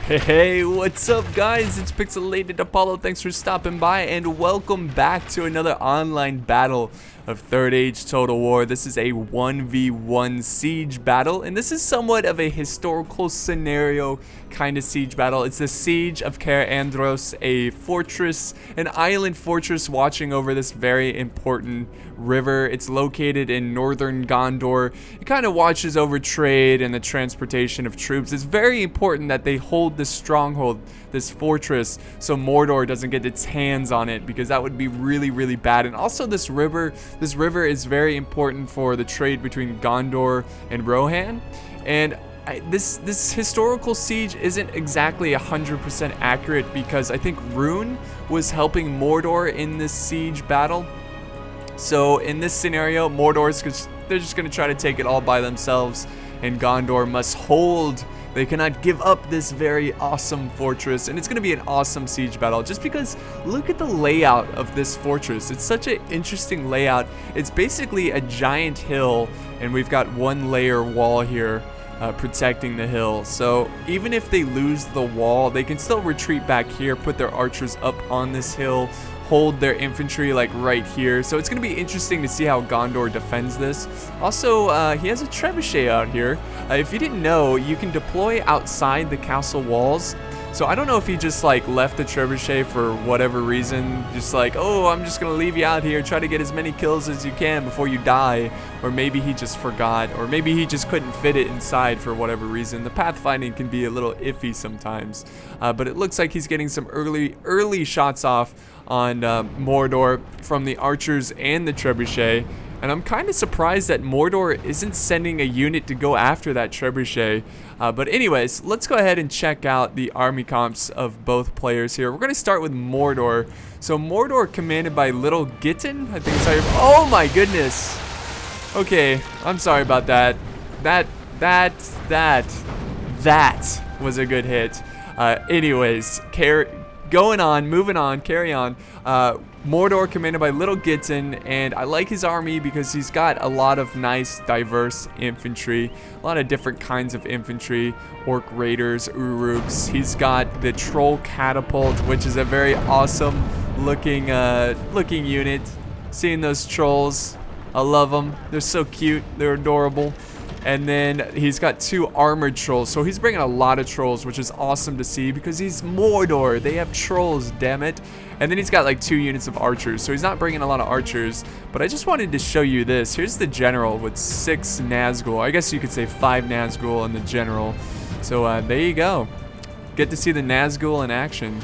Hey, what's up guys? It's Pixelated Apollo. Thanks for stopping by and welcome back to another online battle of Third Age Total War. This is a 1v1 siege battle, and this is somewhat of a historical scenario kind of siege battle. It's the siege of Cair Andros, a fortress, an island fortress watching over this very important river. It's located in northern Gondor. It kind of watches over trade and the transportation of troops. It's very important that they hold this stronghold, this fortress, so Mordor doesn't get its hands on it, because that would be really, really bad. And also this river is very important for the trade between Gondor and Rohan. And this historical siege isn't exactly 100% accurate, because I think Rune was helping Mordor in this siege battle. So in this scenario, they're just going to try to take it all by themselves, and Gondor must hold. They cannot give up this very awesome fortress, and it's going to be an awesome siege battle just because look at the layout of this fortress. It's such an interesting layout. It's basically a giant hill, and we've got one layer wall here protecting the hill. So even if they lose the wall, they can still retreat back here, put their archers up on this hill, hold their infantry like right here. So it's going to be interesting to see how Gondor defends this. Also, he has a trebuchet out here. If you didn't know, you can deploy outside the castle walls. So I don't know if he just like left the trebuchet for whatever reason, just like, oh, I'm just gonna leave you out here, try to get as many kills as you can before you die. Or maybe he just forgot, or maybe he just couldn't fit it inside for whatever reason. The pathfinding can be a little iffy sometimes, but it looks like he's getting some early shots off on Mordor from the archers and the trebuchet. And I'm kind of surprised that Mordor isn't sending a unit to go after that trebuchet. But anyways, let's go ahead and check out the army comps of both players here. We're going to start with Mordor. So Mordor commanded by Little Gittin. I think it's how you're... Oh my goodness. Okay, I'm sorry about that. That was a good hit. Anyways, moving on, carry on. Mordor commanded by Little Gittin, and I like his army because he's got a lot of nice, diverse infantry, a lot of different kinds of infantry, orc raiders, uruks. He's got the troll catapult, which is a very awesome looking unit. Seeing those trolls, I love them. They're so cute. They're adorable. And then he's got 2 armored trolls. So he's bringing a lot of trolls, which is awesome to see because he's Mordor. They have trolls, damn it. And then he's got like 2 units of archers. So he's not bringing a lot of archers. But I just wanted to show you this. Here's the general with 6 Nazgul. I guess you could say 5 Nazgul and the general. So there you go. Get to see the Nazgul in action.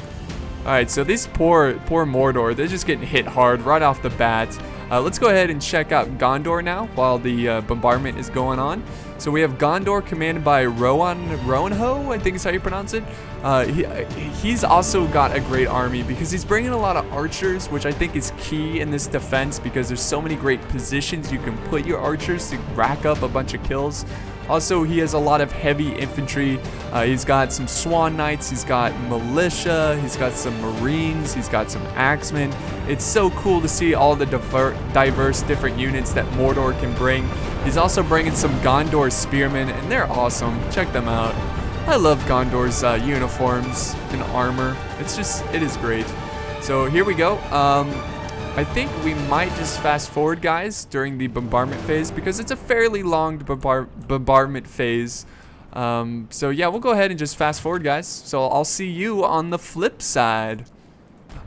Alright, so these poor Mordor, they're just getting hit hard right off the bat. Let's go ahead and check out Gondor now while the bombardment is going on. So we have Gondor commanded by Rohanho, I think is how you pronounce it. He's also got a great army because he's bringing a lot of archers, which I think is key in this defense because there's so many great positions you can put your archers to rack up a bunch of kills. Also, he has a lot of heavy infantry. He's got some Swan Knights, he's got militia, he's got some Marines, he's got some Axemen. It's so cool to see all the diverse different units that Mordor can bring. He's also bringing some Gondor spearmen, and they're awesome. Check them out. I love Gondor's uniforms and armor. It is great. So here we go. I think we might just fast forward, guys, during the bombardment phase because it's a fairly long bombardment phase. So yeah, we'll go ahead and just fast forward, guys. So I'll see you on the flip side.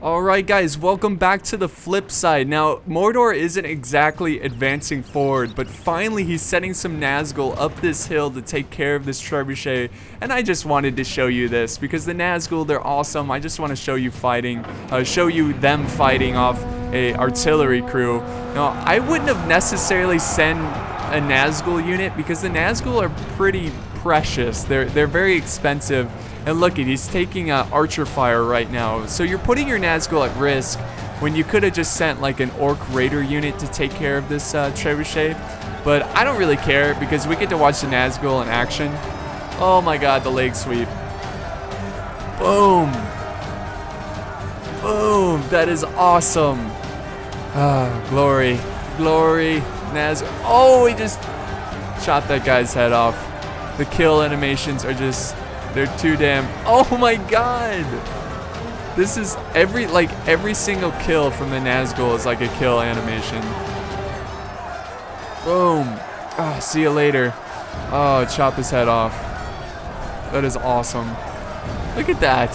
Alright guys, welcome back to the flip side. Now, Mordor isn't exactly advancing forward, but finally he's sending some Nazgul up this hill to take care of this trebuchet. And I just wanted to show you this because the Nazgul, they're awesome. I just want to show you them fighting off a artillery crew. Now, I wouldn't have necessarily sent a Nazgul unit because the Nazgul are pretty precious. They're very expensive. And look, he's taking archer fire right now. So you're putting your Nazgul at risk when you could have just sent like an orc raider unit to take care of this trebuchet. But I don't really care because we get to watch the Nazgul in action. Oh my god, the leg sweep. Boom. Boom. That is awesome. Ah, glory. Glory. Nazgul. Oh, he just shot that guy's head off. The kill animations are just They're too damn. Oh my god! This is every single kill from the Nazgul is like a kill animation. Boom. Ah, see you later. Oh, chop his head off. That is awesome. Look at that.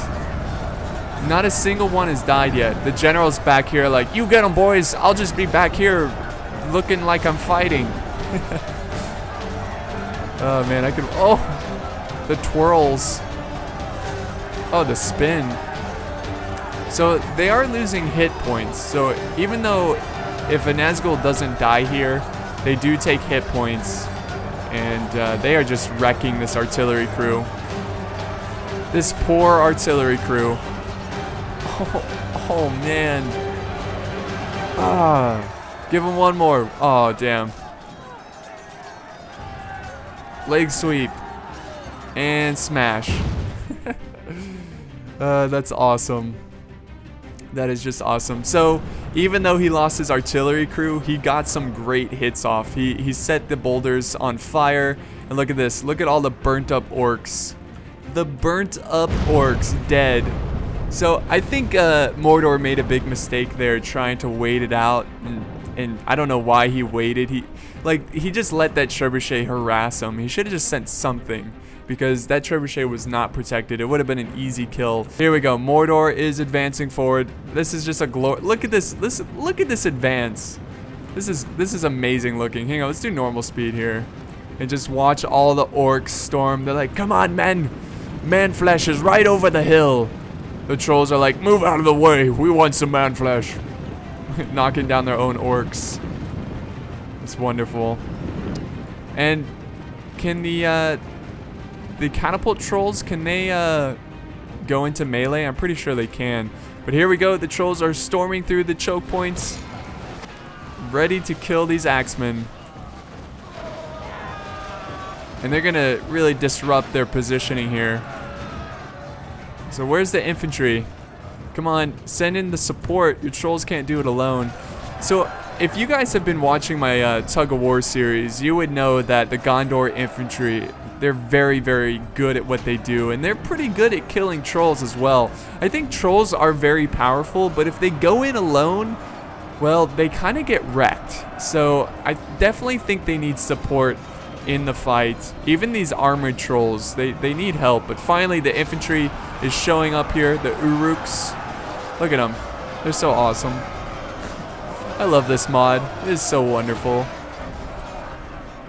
Not a single one has died yet. The general's back here like, you get them, boys. I'll just be back here looking like I'm fighting. Oh, man, I could... Oh, the twirls. Oh, the spin. So they are losing hit points. So even though if a Nazgul doesn't die here, they do take hit points. And they are just wrecking this artillery crew. This poor artillery crew. Oh man. Ah, give him one more. Oh, damn. Leg sweep. And smash. That's awesome. That is just awesome. So, even though he lost his artillery crew, he got some great hits off. He set the boulders on fire. And look at this. Look at all the burnt up orcs. The burnt up orcs dead. So, I think Mordor made a big mistake there trying to wait it out. And I don't know why he waited. He just let that trebuchet harass him. He should have just sent something, because that trebuchet was not protected. It would have been an easy kill. Here we go. Mordor is advancing forward. This is just a glory. Look at this. Look at this advance. This is amazing looking. Hang on, let's do normal speed here. And just watch all the orcs storm. They're like, come on, men. Man flesh is right over the hill. The trolls are like, move out of the way. We want some man flesh. Knocking down their own orcs. It's wonderful. And can the catapult trolls, can they go into melee? I'm pretty sure they can. But here we go. The trolls are storming through the choke points, ready to kill these axemen. And they're gonna really disrupt their positioning here. So where's the infantry? Come on, send in the support. Your trolls can't do it alone. So if you guys have been watching my Tug of War series, you would know that the Gondor infantry, they're very, very good at what they do. And they're pretty good at killing trolls as well. I think trolls are very powerful, but if they go in alone, well, they kind of get wrecked. So I definitely think they need support in the fight. Even these armored trolls, they need help. But finally, the infantry is showing up here, the Uruks. Look at them. They're so awesome. I love this mod. It is so wonderful.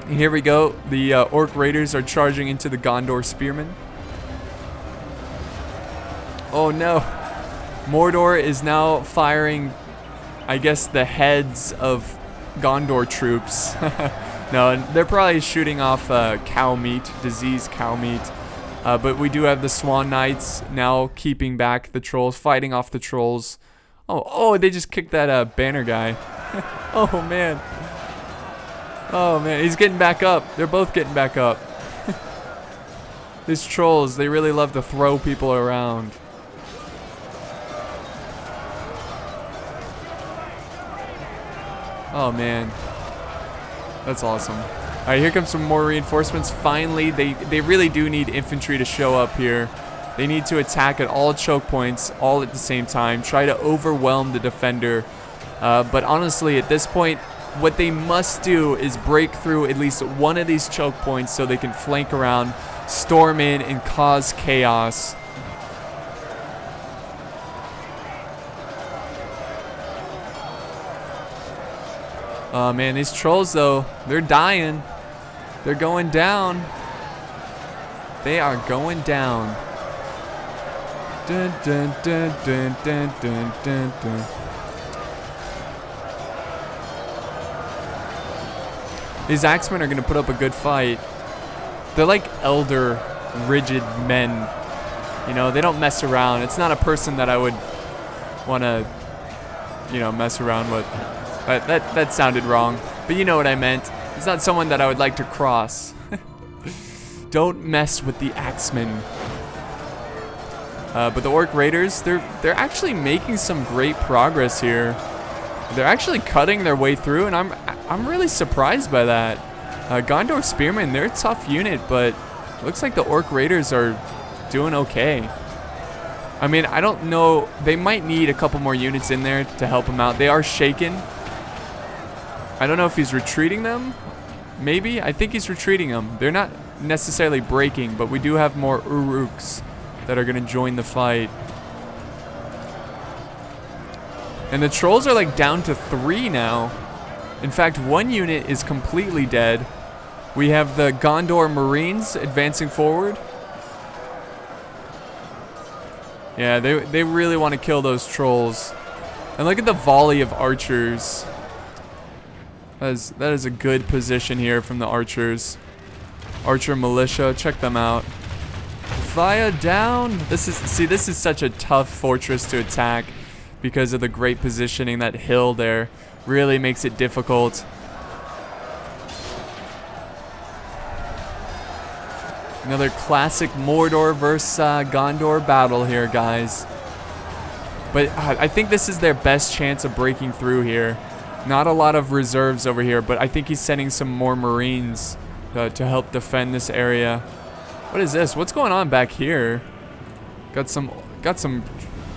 And here we go. The Orc Raiders are charging into the Gondor Spearmen. Oh no. Mordor is now firing, I guess, the heads of Gondor troops. No, they're probably shooting off cow meat, diseased cow meat. But we do have the Swan Knights now keeping back the trolls, fighting off the trolls. Oh, they just kicked that banner guy. Oh, man. Oh, man, he's getting back up. They're both getting back up. These trolls, they really love to throw people around. Oh, man. That's awesome. All right, here comes some more reinforcements. Finally, they really do need infantry to show up here. They need to attack at all choke points, all at the same time. Try to overwhelm the defender. But honestly, at this point, what they must do is break through at least one of these choke points so they can flank around, storm in, and cause chaos. Oh man, these trolls though, they're dying. They're going down. They are going down. Dun, dun, dun, dun, dun, dun, dun, dun. These axemen are going to put up a good fight. They're like elder, rigid men. You know, they don't mess around. It's not a person that I would want to, you know, mess around with. That sounded wrong. But you know what I meant. It's not someone that I would like to cross. Don't mess with the axemen. But the Orc Raiders, they're actually making some great progress here. They're actually cutting their way through, and I'm really surprised by that. Gondor Spearmen, they're a tough unit, but looks like the Orc Raiders are doing okay. I mean, I don't know. They might need a couple more units in there to help him out. They are shaken. I don't know if he's retreating them. Maybe. I think he's retreating them. They're not necessarily breaking, but we do have more Uruks that are going to join the fight. And the trolls are like down to 3 now. In fact, 1 unit is completely dead. We have the Gondor Marines advancing forward. Yeah, they really want to kill those trolls. And look at the volley of archers. That is a good position here from the archers. Archer militia, check them out. Fire down. This is such a tough fortress to attack because of the great positioning. That hill there really makes it difficult. Another classic Mordor versus Gondor battle here, guys. But I think this is their best chance of breaking through here. Not a lot of reserves over here, but I think he's sending some more Marines to help defend this area. What is this? What's going on back here? Got some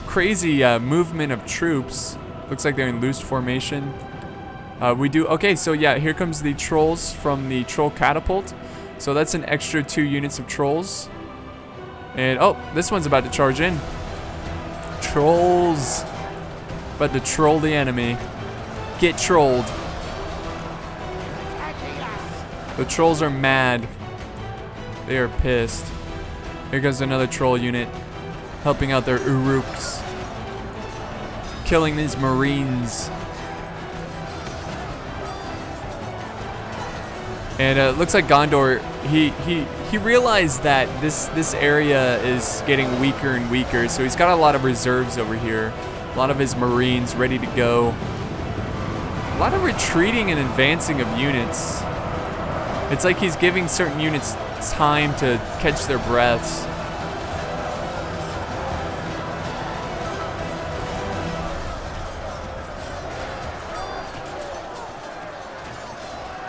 crazy movement of troops. Looks like they're in loose formation. Okay, so yeah, here comes the trolls from the troll catapult. So that's an extra 2 units of trolls. And oh, this one's about to charge in. Trolls. About to troll the enemy. Get trolled. The trolls are mad. They are pissed. Here goes another troll unit. Helping out their Uruks. Killing these Marines. And it looks like Gondor, he realized that this area is getting weaker and weaker, so he's got a lot of reserves over here. A lot of his Marines ready to go. A lot of retreating and advancing of units. It's like he's giving certain units time to catch their breaths.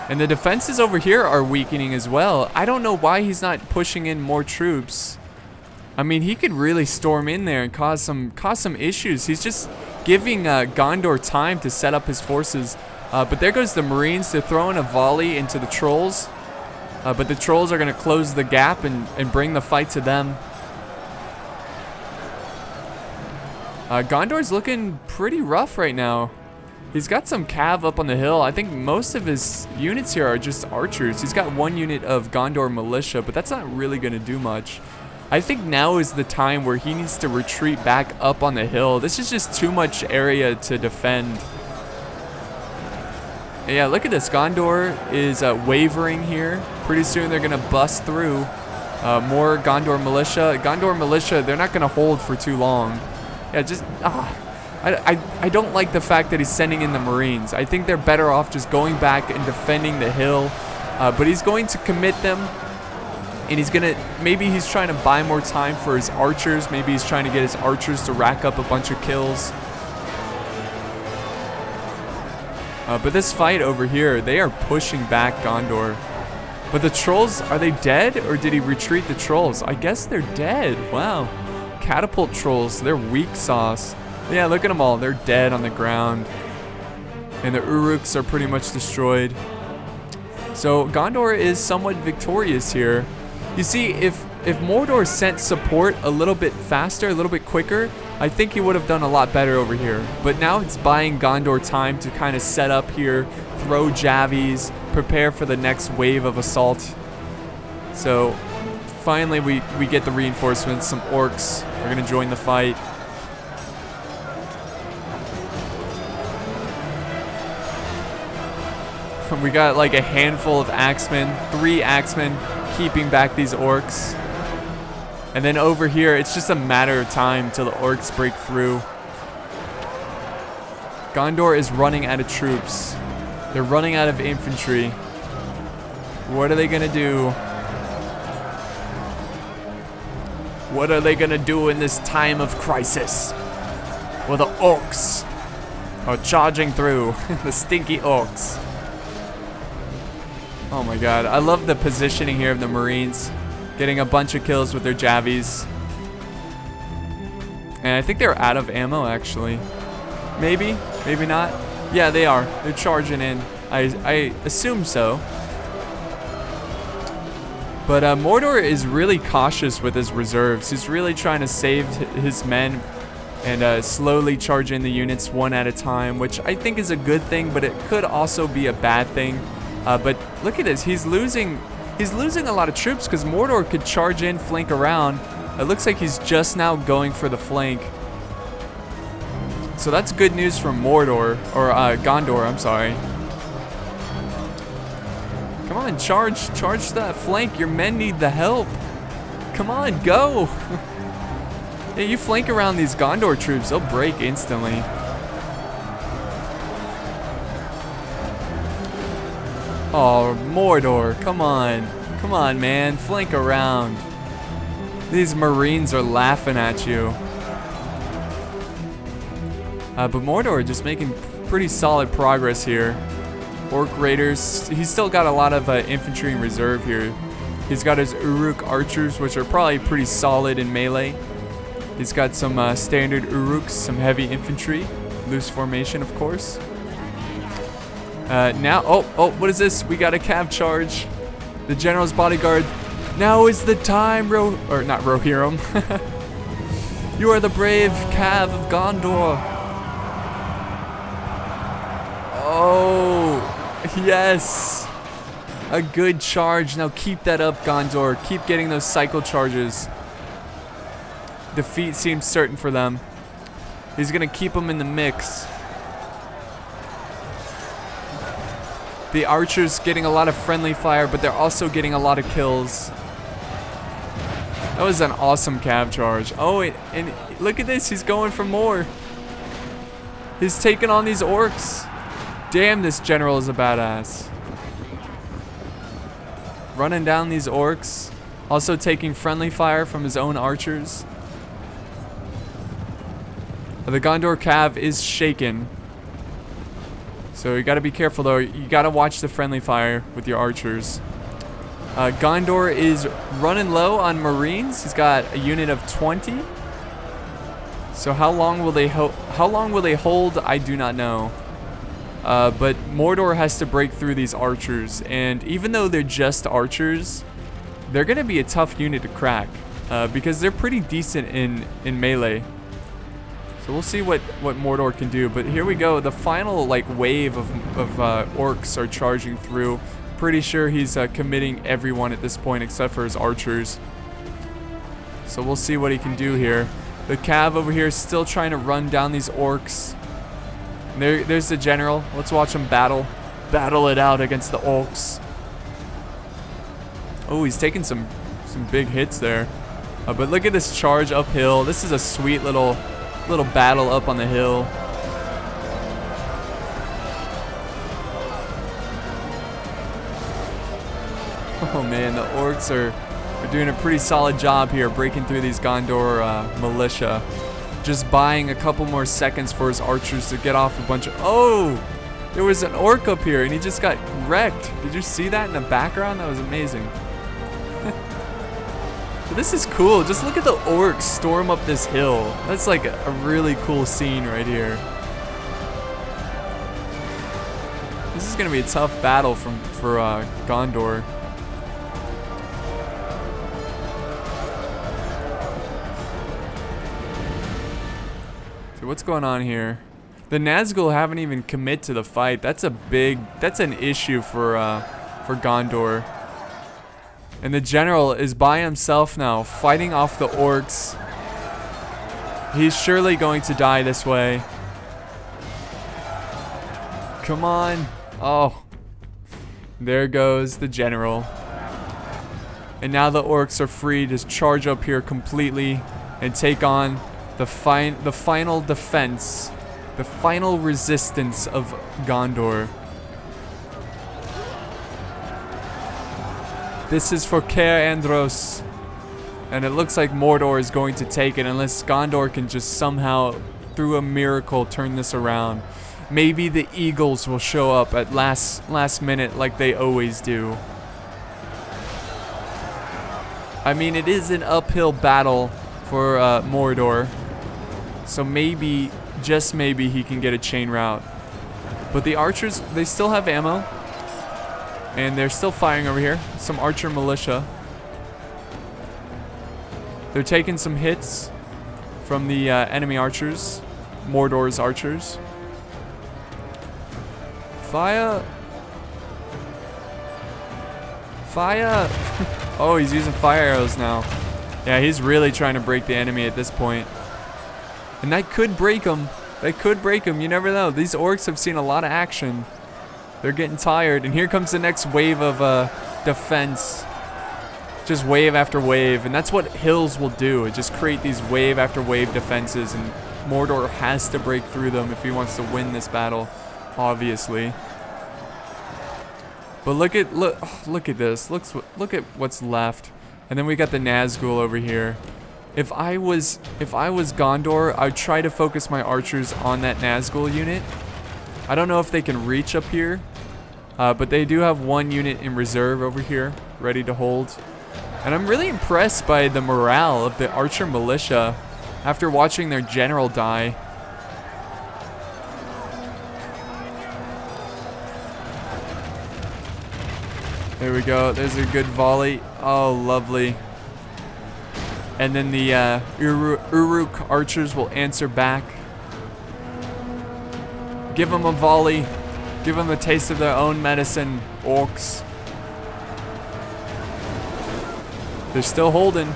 And the defenses over here are weakening as well. I don't know why he's not pushing in more troops. I mean, he could really storm in there and cause some issues. He's just giving Gondor time to set up his forces. But there goes the Marines. They're throwing a volley into the trolls. But the trolls are going to close the gap and bring the fight to them. Gondor's looking pretty rough right now. He's got some cav up on the hill. I think most of his units here are just archers. He's got 1 unit of Gondor militia, but that's not really going to do much. I think now is the time where he needs to retreat back up on the hill. This is just too much area to defend. Yeah, look at this. Gondor is wavering here. Pretty soon they're going to bust through. More Gondor militia. Gondor militia, they're not going to hold for too long. Yeah, just... I don't like the fact that he's sending in the Marines. I think they're better off just going back and defending the hill. But he's going to commit them. And he's going to... Maybe he's trying to buy more time for his archers. Maybe he's trying to get his archers to rack up a bunch of kills. But this fight over here, they are pushing back Gondor. But the trolls, are they dead? Or did he retreat the trolls? I guess they're dead. Wow. Catapult trolls, they're weak sauce. Yeah, look at them all. They're dead on the ground. And the Uruks are pretty much destroyed. So Gondor is somewhat victorious here. You see, if Mordor sent support a little bit faster, a little bit quicker, I think he would have done a lot better over here. But now it's buying Gondor time to kind of set up here, throw javies, prepare for the next wave of assault. So finally we get the reinforcements. Some orcs are going to join the fight. We got like a handful of axemen, 3 axemen keeping back these orcs. And then over here, it's just a matter of time till the orcs break through. Gondor is running out of troops. They're running out of infantry. What are they gonna do? What are they gonna do in this time of crisis? Well, the orcs are charging through. The stinky orcs. Oh my god, I love the positioning here of the Marines. Getting a bunch of kills with their javies. And I think they're out of ammo, actually. Maybe, maybe not. Yeah, they are. They're charging in. I assume so. But Mordor is really cautious with his reserves. He's really trying to save his men and slowly charge in the units one at a time, which I think is a good thing, but it could also be a bad thing. But look at this. He's losing a lot of troops because Mordor could charge in, flank around. It looks like he's just now going for the flank. So that's good news from Mordor, or Gondor, I'm sorry. Come on, charge that flank. Your men need the help. Come on, go. Yeah, you flank around these Gondor troops, they'll break instantly. Oh, Mordor, come on. Come on, man, flank around. These Marines are laughing at you. But Mordor just making pretty solid progress here. Orc Raiders, he's still got a lot of infantry in reserve here. He's got his Uruk archers, which are probably pretty solid in melee. He's got some standard Uruks, some heavy infantry, loose formation, of course. Now, oh, what is this? We got a cav charge. The general's bodyguard. Now is the time, not Rohirrim. You are the brave cav of Gondor. Oh, yes. A good charge. Now keep that up, Gondor. Keep getting those cycle charges. Defeat seems certain for them. He's going to keep them in the mix. The archers getting a lot of friendly fire, but they're also getting a lot of kills. That was an awesome cav charge. Oh, and look at this. He's going for more. He's taking on these orcs. Damn, this general is a badass. Running down these orcs. Also taking friendly fire from his own archers. The Gondor cav is shaken. So you gotta be careful though. You gotta watch the friendly fire with your archers. Gondor is running low on Marines. He's got a unit of 20. So how long will they hold? I do not know. But Mordor has to break through these archers, and even though they're just archers, they're gonna be a tough unit to crack because they're pretty decent in melee. So we'll see what Mordor can do. But here we go. The final wave of orcs are charging through. Pretty sure he's committing everyone at this point except for his archers. So we'll see what he can do here. The cav over here is still trying to run down these orcs. There's the general. Let's watch him battle it out against the orcs. Oh, he's taking some big hits there. But look at this charge uphill. This is a sweet little battle up on the hill. Oh man, the orcs are doing a pretty solid job here breaking through these Gondor militia. Just buying a couple more seconds for his archers to get off a bunch of... Oh! There was an orc up here and he just got wrecked. Did you see that in the background? That was amazing. This is cool. Just look at the orcs storm up this hill. That's like a really cool scene right here. This is going to be a tough battle for Gondor. So what's going on here? The Nazgul haven't even commit to the fight. That's an issue for Gondor. And the general is by himself now, fighting off the orcs. He's surely going to die this way. Come on. Oh. There goes the general. And now the orcs are free to charge up here completely and take on the final defense, the final resistance of Gondor. This is for Cair Andros. And it looks like Mordor is going to take it unless Gondor can just somehow, through a miracle, turn this around. Maybe the Eagles will show up at last minute like they always do. I mean, it is an uphill battle for Mordor. So maybe, just maybe, he can get a chain route. But the archers, they still have ammo. And they're still firing over here. Some archer militia. They're taking some hits from the enemy archers. Mordor's archers. Fire! Fire! Oh, he's using fire arrows now. Yeah, he's really trying to break the enemy at this point. And that could break him. That could break him. You never know. These orcs have seen a lot of action. They're getting tired. And here comes the next wave of defense. Just wave after wave. And that's what hills will do. It just create these wave after wave defenses. And Mordor has to break through them if he wants to win this battle, obviously. But look at this. Look at what's left. And then we got the Nazgul over here. If I was Gondor, I'd try to focus my archers on that Nazgul unit. I don't know if they can reach up here, but they do have one unit in reserve over here, ready to hold. And I'm really impressed by the morale of the archer militia after watching their general die. There we go. There's a good volley. Oh, lovely. And then the Uruk archers will answer back. Give them a volley. Give them a taste of their own medicine, orcs. They're still holding.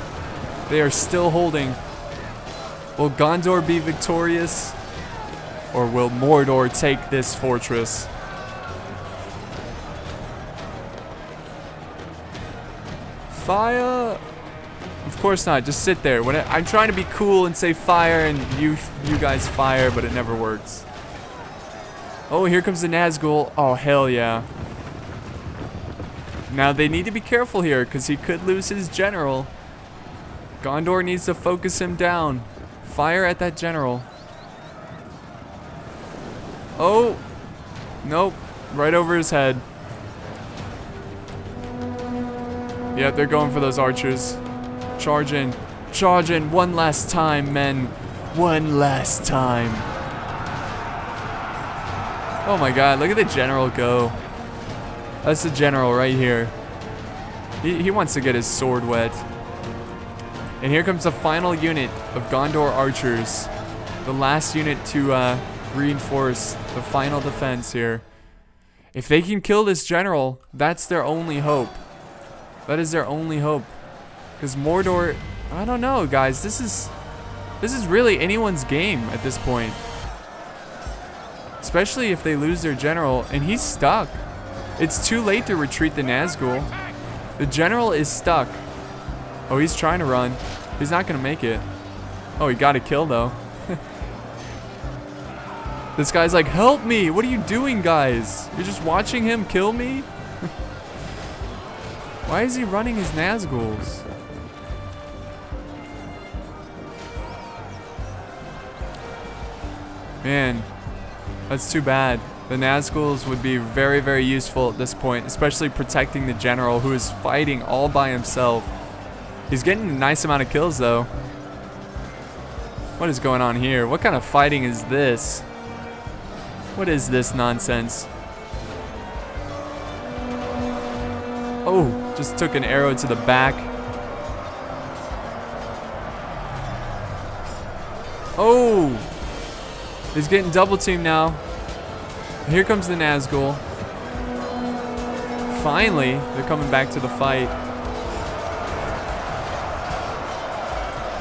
They are still holding. Will Gondor be victorious? Or will Mordor take this fortress? Fire! Of course not. Just sit there. I'm trying to be cool and say fire, and you guys fire, but it never works. Oh, here comes the Nazgul. Oh, hell yeah. Now, they need to be careful here, because he could lose his general. Gondor needs to focus him down. Fire at that general. Oh! Nope. Right over his head. Yep, they're going for those archers. Charge in. Charge in one last time, men. One last time. Oh my god, look at the general go. That's the general right here. He wants to get his sword wet. And here comes the final unit of Gondor archers. The last unit to reinforce the final defense here. If they can kill this general, that's their only hope. That is their only hope. Because Mordor, I don't know, guys. This is really anyone's game at this point. Especially if they lose their general, and he's stuck. It's too late to retreat the Nazgul. The general is stuck. Oh, he's trying to run. He's not gonna make it. Oh, he got a kill though. This guy's like, help me! What are you doing, guys? You're just watching him kill me? Why is he running his Nazguls? Man, that's too bad. The Nazguls would be very, very useful at this point, especially protecting the general who is fighting all by himself. He's getting a nice amount of kills though. What is going on here? What kind of fighting is this? What is this nonsense? Oh, just took an arrow to the back. Oh! He's getting double teamed now. Here comes the Nazgul. Finally, they're coming back to the fight.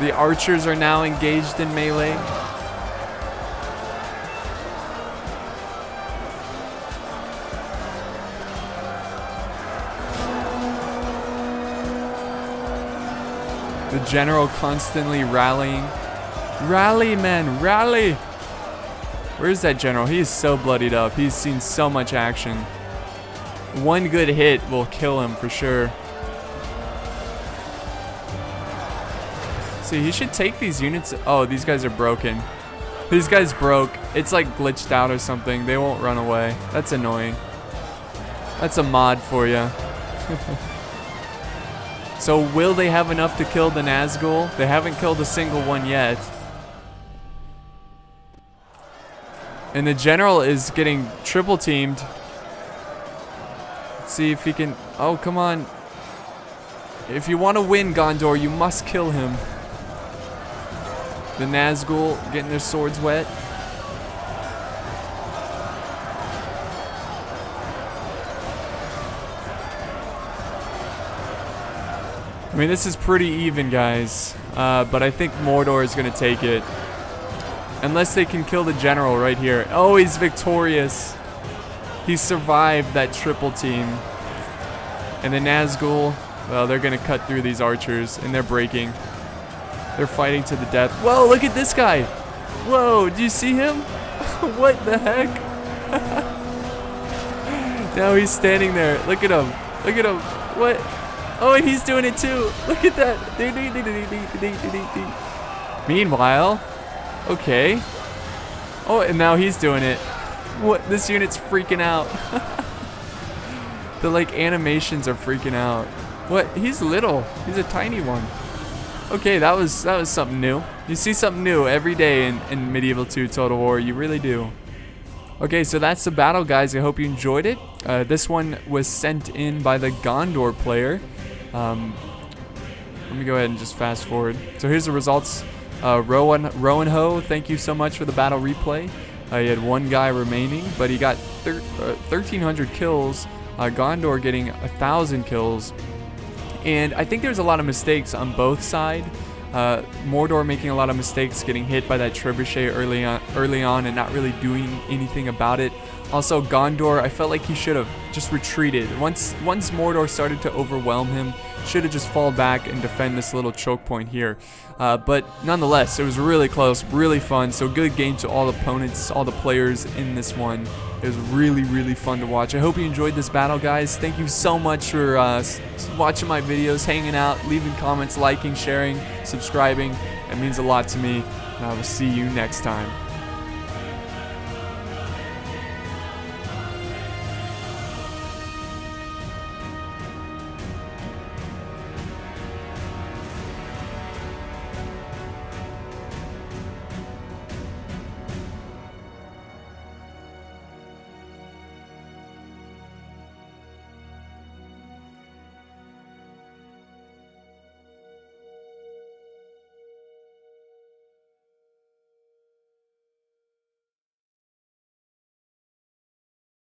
The archers are now engaged in melee. The general constantly rallying. Rally, men, rally! Where's that general? He is so bloodied up. He's seen so much action. One good hit will kill him for sure. See, he should take these units. Oh, these guys are broken. These guys broke. It's like glitched out or something. They won't run away. That's annoying. That's a mod for you. So will they have enough to kill the Nazgul? They haven't killed a single one yet. And the general is getting triple teamed. Let's see if he can. Oh, come on. If you want to win, Gondor, you must kill him. The Nazgul getting their swords wet. I mean, this is pretty even, guys. But I think Mordor is going to take it. Unless they can kill the general right here. Oh, he's victorious. He survived that triple team. And the Nazgul, well, they're going to cut through these archers. And they're breaking. They're fighting to the death. Whoa, look at this guy. Whoa, do you see him? What the heck? Now he's standing there. Look at him. Look at him. What? Oh, and he's doing it too. Look at that. Meanwhile, okay. Oh, and now he's doing it. What? This unit's freaking out. The like animations are freaking out. What? He's little. He's a tiny one. Okay, that was something new. You see something new every day in Medieval 2 Total War. You really do. Okay, so that's the battle, guys. I hope you enjoyed it. This one was sent in by the Gondor player. Let me go ahead and just fast forward. So here's the results. Rowan Ho, thank you so much for the battle replay. He had one guy remaining, but he got 1,300 kills. Gondor getting 1,000 kills. And I think there's a lot of mistakes on both sides. Mordor making a lot of mistakes, getting hit by that trebuchet early on and not really doing anything about it. Also, Gondor, I felt like he should have just retreated. Once Mordor started to overwhelm him, should have just fall back and defend this little choke point here. But nonetheless, it was really close, really fun. So good game to all the opponents, all the players in this one. It was really, really fun to watch. I hope you enjoyed this battle, guys. Thank you so much for watching my videos, hanging out, leaving comments, liking, sharing, subscribing. It means a lot to me. And I will see you next time.